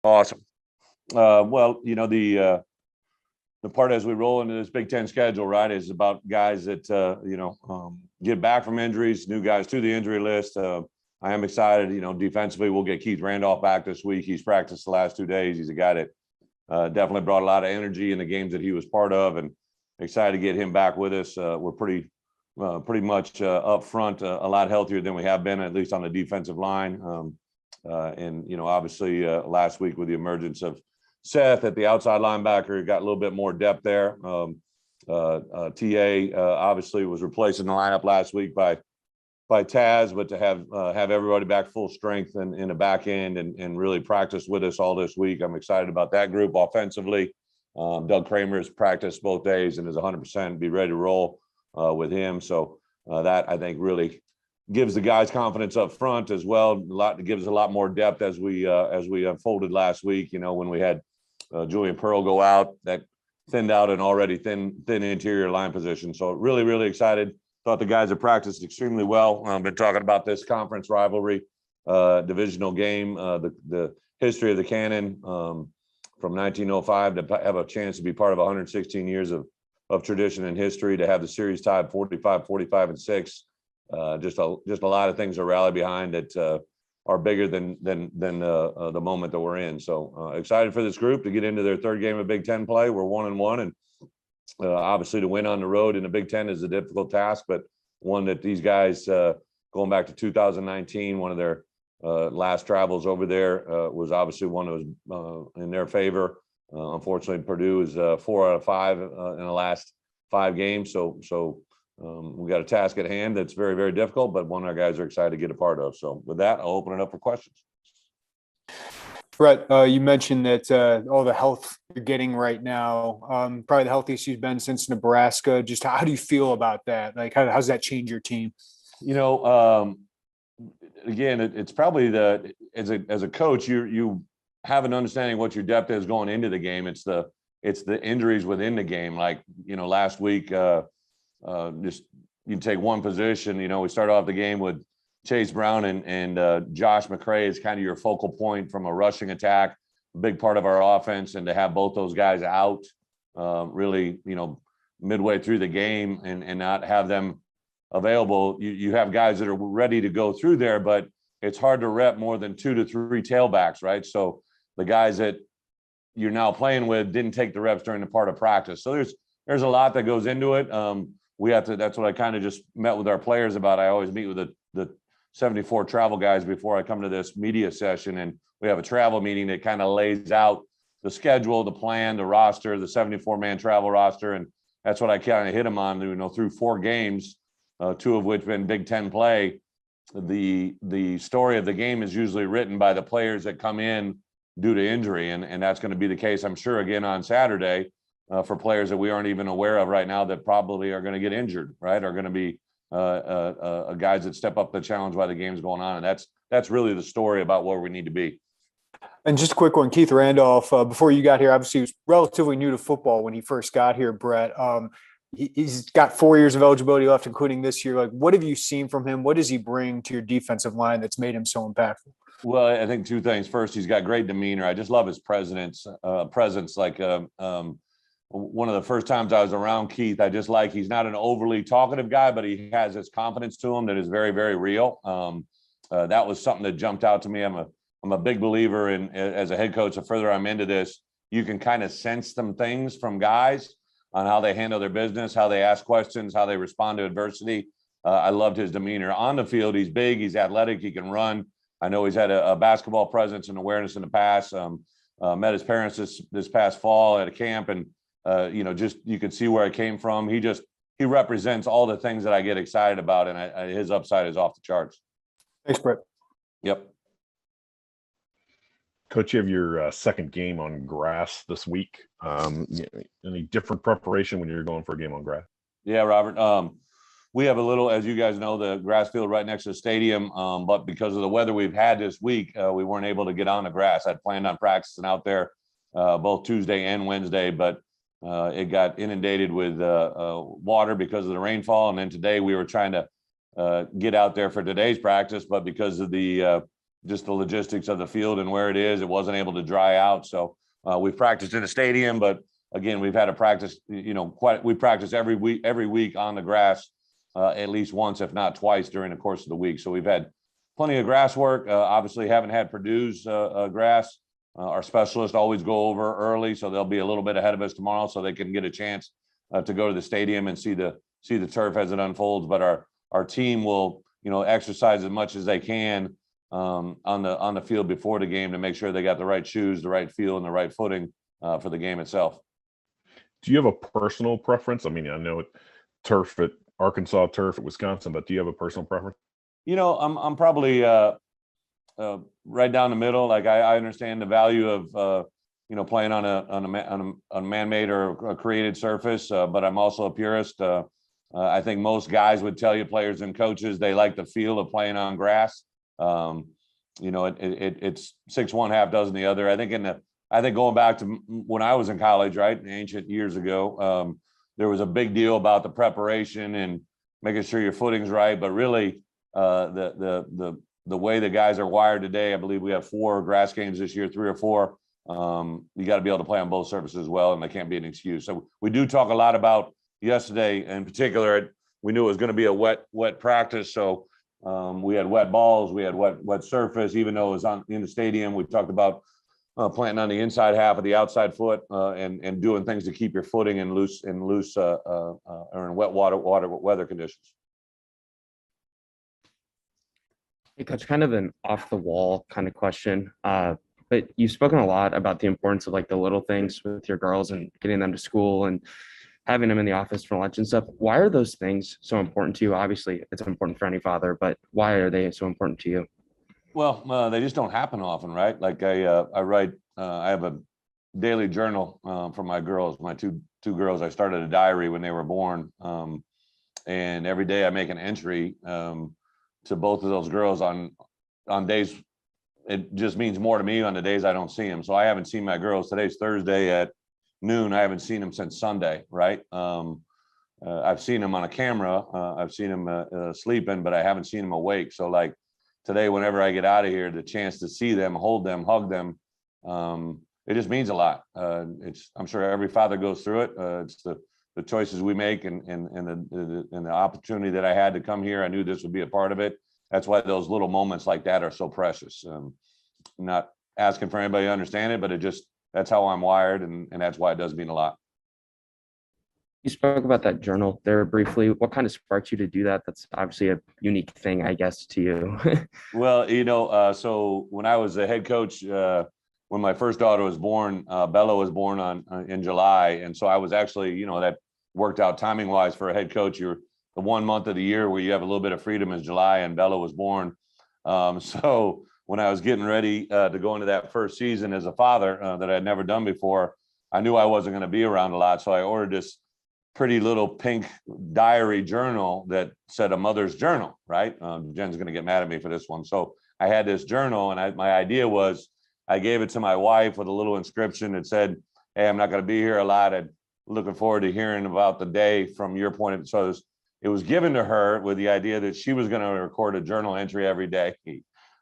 Awesome. Well, the part as we roll into this Big Ten schedule, right, is about guys that get back from injuries, new guys to the injury list. I am excited. Defensively, we'll get Keith Randolph back this week. He's practiced the last 2 days. He's a guy that definitely brought a lot of energy in the games that he was part of, and excited to get him back with us. We're pretty much up front, a lot healthier than we have been, at least on the defensive line. Obviously last week with the emergence of Seth at the outside linebacker, got a little bit more depth there. TA obviously was replacing the lineup last week by Taz, but to have everybody back full strength in the back end and really practice with us all this week, I'm excited about that group. Offensively, Doug Kramer's practiced both days and is 100%, be ready to roll with him. So that I think really gives the guys confidence up front as well. Gives a lot more depth as we unfolded last week. When we had Julian Pearl go out, that thinned out an already thin interior line position. So really, really excited. Thought the guys have practiced extremely well. I've been talking about this conference rivalry, divisional game, the history of the Cannon from 1905 to have a chance to be part of 116 years of tradition and history, to have the series tied 45, 45, and 6. Just a lot of things to rally behind that are bigger than the moment that we're in. So excited for this group to get into their third game of Big Ten play. We're 1-1, and obviously to win on the road in the Big Ten is a difficult task, but one that these guys, going back to 2019, one of their last travels over there was obviously one that was in their favor. Unfortunately, Purdue is 4 out of 5 in the last 5 games. So we got a task at hand that's very, very difficult, but one our guys are excited to get a part of. So with that, I'll open it up for questions. Bret, you mentioned that all the health you're getting right now, probably the healthiest you've been since Nebraska. Just how do you feel about that? Like, how's that change your team? Again, it's probably as a coach, you have an understanding what your depth is going into the game. It's the injuries within the game. Like, last week, just you take one position. We started off the game with Chase Brown and Josh McCray is kind of your focal point from a rushing attack, a big part of our offense, and to have both those guys out really, midway through the game and not have them available. You have guys that are ready to go through there, but it's hard to rep more than 2 to 3 tailbacks, right? So the guys that you're now playing with didn't take the reps during the part of practice. So there's a lot that goes into it. We have to, that's what I kind of just met with our players about. I always meet with the 74 travel guys before I come to this media session, and we have a travel meeting that kind of lays out the schedule, the plan, the roster, the 74-man travel roster. And that's what I kind of hit them on, through 4 games, 2 of which been Big Ten play. The story of the game is usually written by the players that come in due to injury. And that's going to be the case, I'm sure, again on Saturday for players that we aren't even aware of right now that probably are going to get injured, right? Are going to be guys that step up the challenge while the game's going on. And that's really the story about where we need to be. And just a quick one, Keith Randolph, before you got here, obviously he was relatively new to football when he first got here, Bret. He's got 4 years of eligibility left, including this year. Like, what have you seen from him? What does he bring to your defensive line that's made him so impactful? Well, I think 2 things. First, he's got great demeanor. I just love his presence. Like one of the first times I was around Keith, I just like, he's not an overly talkative guy, but he has this confidence to him that is very, very real. That was something that jumped out to me. I'm a big believer in, as a head coach, the further I'm into this, you can kind of sense some things from guys on how they handle their business, how they ask questions, how they respond to adversity. I loved his demeanor. On the field, he's big, he's athletic, he can run. I know he's had a basketball presence and awareness in the past. Met his parents this past fall at a camp, and just you could see where it came from. He represents all the things that I get excited about, and his upside is off the charts. Thanks, Bret. Yep. Coach, you have your second game on grass this week. Any different preparation when you're going for a game on grass? Yeah, Robert. We have a little, as you guys know, the grass field right next to the stadium. But because of the weather we've had this week, we weren't able to get on the grass. I'd planned on practicing out there both Tuesday and Wednesday, but it got inundated with water because of the rainfall. And then today we were trying to get out there for today's practice, but because of the just the logistics of the field and where it is. It wasn't able to dry out. So we've practiced in the stadium, but again, we've had to practice, we practice every week on the grass, at least once, if not twice during the course of the week. So we've had plenty of grass work. Obviously haven't had Purdue's grass. Our specialists always go over early, so they'll be a little bit ahead of us tomorrow so they can get a chance to go to the stadium and see the turf as it unfolds. But our team will, exercise as much as they can on the field before the game to make sure they got the right shoes, the right feel, and the right footing for the game itself. Do you have a personal preference? I mean, I know turf at Arkansas, turf at Wisconsin, but do you have a personal preference? I'm probably right down the middle. Like I understand the value of playing on a man-made or a created surface, but I'm also a purist. I think most guys would tell you, players and coaches, they like the feel of playing on grass. It's 6 1, half dozen the other. I think going back to when I was in college, right, ancient years ago, there was a big deal about the preparation and making sure your footing's right. But really, the way the guys are wired today, I believe we have 4 grass games this year, 3 or 4. You got to be able to play on both surfaces as well, and they can't be an excuse. So we do talk a lot about yesterday in particular. We knew it was going to be a wet practice, so we had wet balls, we had wet surface. Even though it was in the stadium, we talked about planting on the inside half of the outside foot and doing things to keep your footing in loose or in wet weather conditions. Hey, Coach, kind of an off the wall kind of question, but you've spoken a lot about the importance of like the little things with your girls and getting them to school and having them in the office for lunch and stuff. Why are those things so important to you? Obviously, it's important for any father, but why are they so important to you? Well, they just don't happen often, right? Like I write, I have a daily journal for my girls, my two girls. I started a diary when they were born, and every day I make an entry to both of those girls on days. It just means more to me on the days I don't see them. So I haven't seen my girls. Today's Thursday at noon. I haven't seen them since Sunday, right? I've seen them on a camera. I've seen them sleeping, but I haven't seen them awake. So like today, whenever I get out of here, the chance to see them, hold them, hug them, it just means a lot. I'm sure every father goes through it. It's the choices we make and the opportunity that I had to come here. I knew this would be a part of it. That's why those little moments like that are so precious. I'm not asking for anybody to understand it, but that's how I'm wired, and that's why it does mean a lot. You spoke about that journal there briefly. What kind of sparked you to do that? That's obviously a unique thing, I guess, to you. Well, so when I was a head coach, when my first daughter was born, Bella was born in July. And so I was actually, that worked out timing wise for a head coach. You're the 1 month of the year where you have a little bit of freedom is July, and Bella was born. So when I was getting ready to go into that first season as a father that I had never done before, I knew I wasn't going to be around a lot. So I ordered this pretty little pink diary journal that said a mother's journal, right? Jen's going to get mad at me for this one. So I had this journal, and my idea was I gave it to my wife with a little inscription that said, "Hey, I'm not going to be here a lot. I'm looking forward to hearing about the day from your point of view." So it was given to her with the idea that she was going to record a journal entry every day.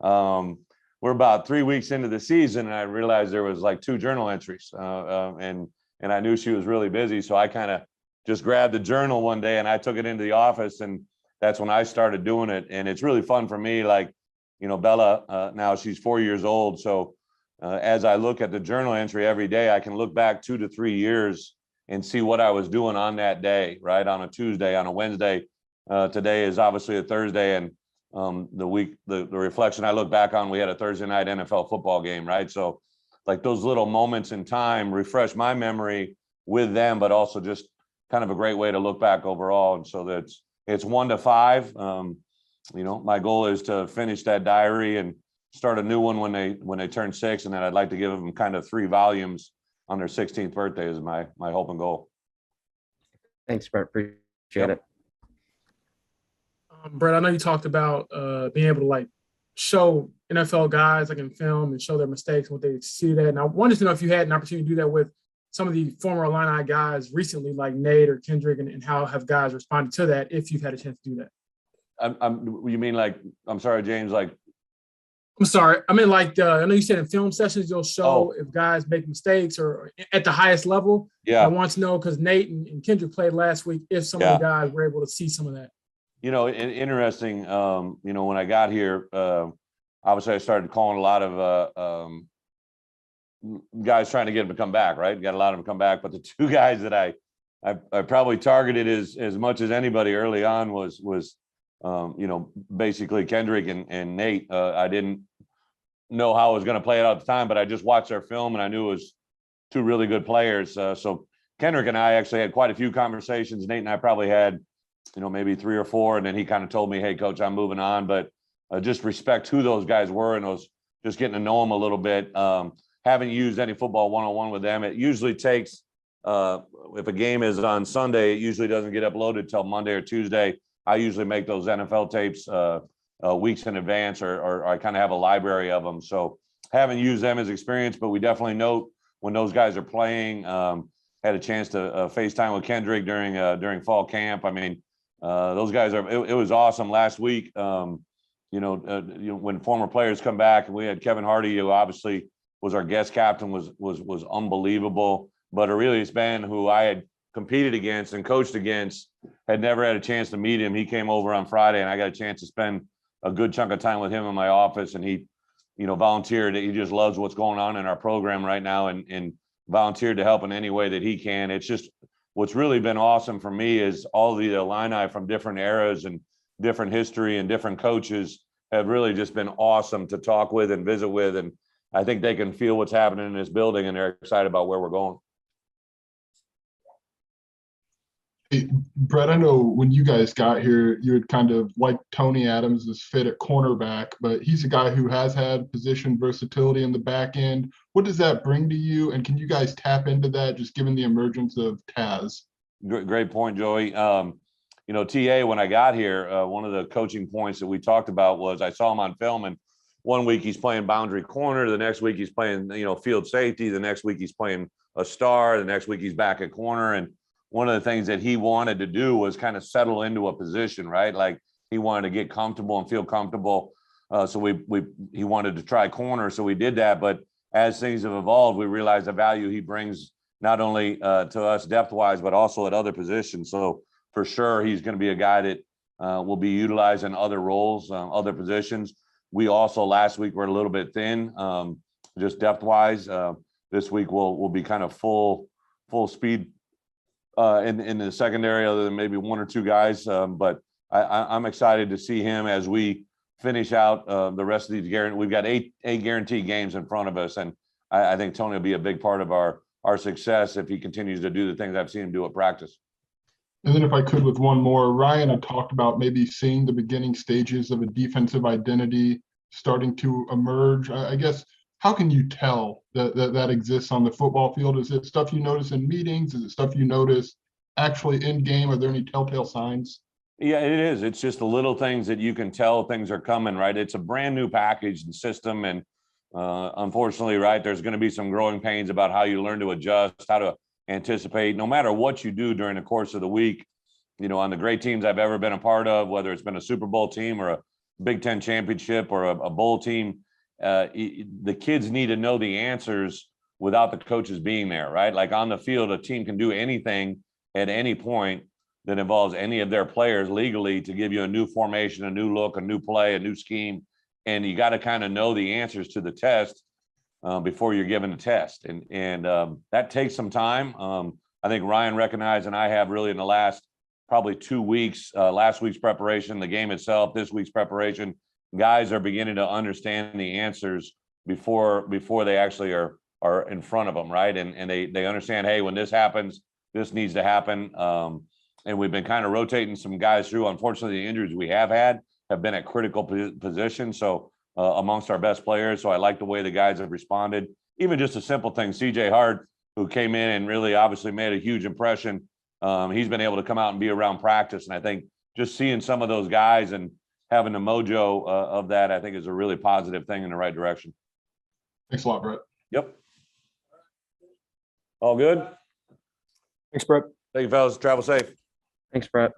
We're about 3 weeks into the season, and I realized there was like 2 journal entries, and I knew she was really busy. So I kind of just grabbed the journal one day and I took it into the office, and that's when I started doing it. And it's really fun for me. Like, Bella, now she's 4 years old. So as I look at the journal entry every day, I can look back 2 to 3 years and see what I was doing on that day, right? On a Tuesday, on a Wednesday. Today is obviously a Thursday, and the reflection I look back on, we had a Thursday night NFL football game, right? So like those little moments in time refresh my memory with them, but also just kind of a great way to look back overall. And so it's 1 to 5. My goal is to finish that diary and start a new one when they turn 6, and then I'd like to give them kind of 3 volumes on their 16th birthday is my hope and goal. Thanks, Bret. Appreciate it. Bret, I know you talked about being able to like show NFL guys like in film and show their mistakes and what they see that. And I wanted to know if you had an opportunity to do that with some of the former Illini guys recently, like Nate or Kendrick, and how have guys responded to that if you've had a chance to do that? You mean like, I'm sorry, James, like I'm sorry. I mean, like, I know you said in film sessions, you'll show Oh. if guys make mistakes or at the highest level. Yeah. I want to know, because Nate and Kendrick played last week, if some of the guys were able to see some of that. Interesting. When I got here, obviously I started calling a lot of guys trying to get them to come back, right? Got a lot of them come back, but the two guys that I probably targeted as much as anybody early on was basically Kendrick and Nate. I didn't know how I was going to play it out at the time, but I just watched their film and I knew it was two really good players. So Kendrick and I actually had quite a few conversations. Nate and I probably had, maybe 3 or 4. And then he kind of told me, hey, coach, I'm moving on. But just respect who those guys were and was just getting to know them a little bit. Haven't used any football one-on-one with them. It usually takes, if a game is on Sunday, it usually doesn't get uploaded till Monday or Tuesday. I usually make those NFL tapes weeks in advance, or I kind of have a library of them. So haven't used them as experience, but we definitely note when those guys are playing. Had a chance to FaceTime with Kendrick during fall camp. I mean, those guys it was awesome last week. When former players come back, and we had Kevin Hardy, who obviously was our guest captain, was unbelievable. But Aurelius Ben, who I had competed against and coached against, had never had a chance to meet him. He came over on Friday, and I got a chance to spend a good chunk of time with him in my office. And he, volunteered. He just loves what's going on in our program right now, and volunteered to help in any way that he can. It's just what's really been awesome for me is all the Illini from different eras and different history and different coaches have really just been awesome to talk with and visit with. And I think they can feel what's happening in this building, and they're excited about where we're going. Hey, Brett, I know when you guys got here, you had kind of like Tony Adams' fit at cornerback, but he's a guy who has had position versatility in the back end. What does that bring to you? And can you guys tap into that, just given the emergence of Taz? Great point, Joey. TA, when I got here, one of the coaching points that we talked about was I saw him on film, and one week he's playing boundary corner, the next week he's playing, field safety, the next week he's playing a star, the next week he's back at corner. And one of the things that he wanted to do was kind of settle into a position, right? Like he wanted to get comfortable and feel comfortable. So he wanted to try corner. So we did that. But as things have evolved, we realized the value he brings not only to us depth-wise, but also at other positions. So for sure, he's going to be a guy that will be utilized in other roles, other positions. We also last week were a little bit thin, just depth-wise. This week we'll be kind of full speed in the secondary, other than maybe 1 or 2 guys. But I'm excited to see him as we finish out the rest of these guaranteed. We've got eight guaranteed games in front of us, and I think Tony will be a big part of our success if he continues to do the things I've seen him do at practice. And then if I could, with one more, Ryan had talked about maybe seeing the beginning stages of a defensive identity starting to emerge. I guess, how can you tell that exists on the football field? Is it stuff you notice in meetings? Is it stuff you notice actually in game? Are there any telltale signs? Yeah, it is. It's just the little things that you can tell things are coming, right? It's a brand new package and system. And unfortunately, right, there's going to be some growing pains about how you learn to adjust, how to anticipate, no matter what you do during the course of the week. On the great teams I've ever been a part of, whether it's been a Super Bowl team or a Big Ten championship or a bowl team, the kids need to know the answers without the coaches being there, right? Like on the field, a team can do anything at any point that involves any of their players legally to give you a new formation, a new look, a new play, a new scheme. And you got to kind of know the answers to the test before you're given a test. And that takes some time. I think Ryan recognized, and I have really in the last probably 2 weeks, last week's preparation, the game itself, this week's preparation, guys are beginning to understand the answers before they actually are in front of them, right? And they understand, hey, when this happens, this needs to happen. And we've been kind of rotating some guys through. Unfortunately, the injuries we have had have been at critical positions. So amongst our best players. So I like the way the guys have responded. Even just a simple thing, CJ Hart, who came in and really obviously made a huge impression. He's been able to come out and be around practice. And I think just seeing some of those guys and having the mojo of that, I think is a really positive thing in the right direction. Thanks a lot, Brett. Yep. All good? Thanks, Brett. Thank you, fellas. Travel safe. Thanks, Brett.